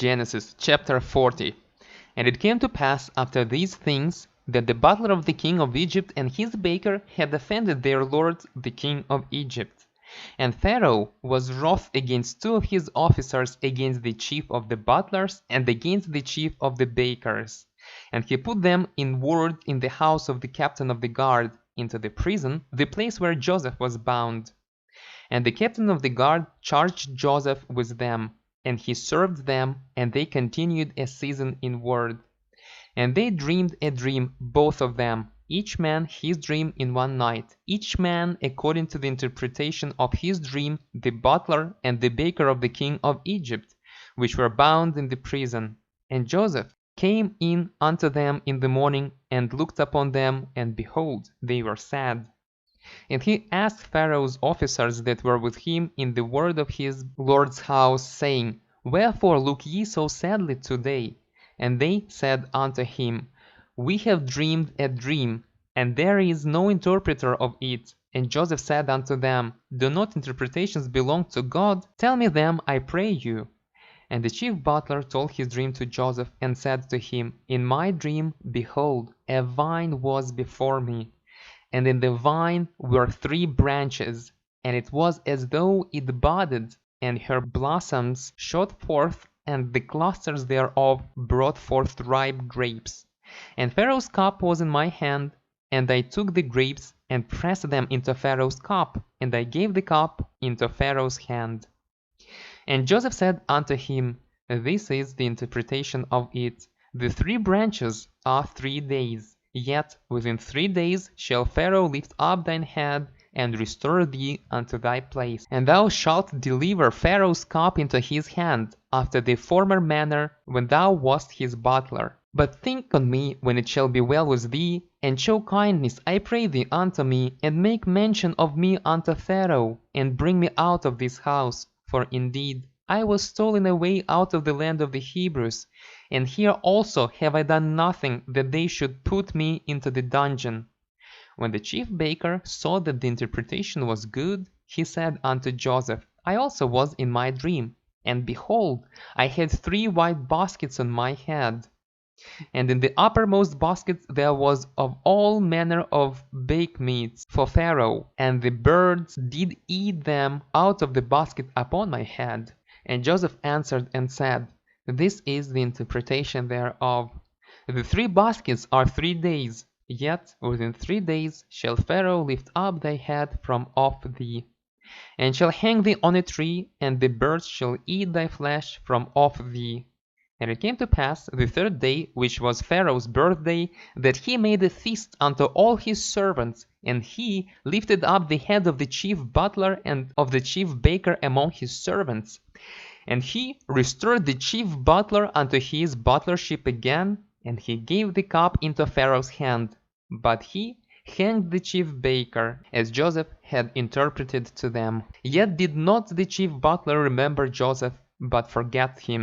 Genesis chapter 40. And it came to pass after these things, that the butler of the king of Egypt and his baker had offended their lord the king of Egypt. And Pharaoh was wroth against two of his officers, against the chief of the butlers and against the chief of the bakers. And he put them in ward in the house of the captain of the guard, into the prison, the place where Joseph was bound. And the captain of the guard charged Joseph with them, and he served them, and they continued a season in ward. And they dreamed a dream, both of them, each man his dream in one night, each man according to the interpretation of his dream, the butler and the baker of the king of Egypt, which were bound in the prison. And Joseph came in unto them in the morning, and looked upon them, and behold, they were sad. And he asked Pharaoh's officers that were with him in the ward of his lord's house, saying, Wherefore look ye so sadly today? And they said unto him, We have dreamed a dream, and there is no interpreter of it. And Joseph said unto them, Do not interpretations belong to God? Tell me them, I pray you. And the chief butler told his dream to Joseph, and said to him, In my dream, behold, a vine was before me, and in the vine were 3 branches, and it was as though it budded, and her blossoms shot forth, and the clusters thereof brought forth ripe grapes. And Pharaoh's cup was in my hand, and I took the grapes, and pressed them into Pharaoh's cup, and I gave the cup into Pharaoh's hand. And Joseph said unto him, This is the interpretation of it. The 3 branches are 3 days. Yet within 3 days shall Pharaoh lift up thine head, and restore thee unto thy place. And thou shalt deliver Pharaoh's cup into his hand, after the former manner, when thou wast his butler. But think on me when it shall be well with thee, and show kindness, I pray thee, unto me, and make mention of me unto Pharaoh, and bring me out of this house. For indeed I was stolen away out of the land of the Hebrews, and here also have I done nothing that they should put me into the dungeon. When the chief baker saw that the interpretation was good, he said unto Joseph, I also was in my dream, and behold, I had 3 white baskets on my head. And in the uppermost basket there was of all manner of baked meats for Pharaoh, and the birds did eat them out of the basket upon my head. And Joseph answered and said, This is the interpretation thereof. The 3 baskets are 3 days, yet within 3 days shall Pharaoh lift up thy head from off thee, and shall hang thee on a tree, and the birds shall eat thy flesh from off thee. And it came to pass the 3rd day, which was Pharaoh's birthday, that he made a feast unto all his servants, and he lifted up the head of the chief butler and of the chief baker among his servants. And he restored the chief butler unto his butlership again, and he gave the cup into Pharaoh's hand. But he hanged the chief baker, as Joseph had interpreted to them. Yet did not the chief butler remember Joseph, but forgat him.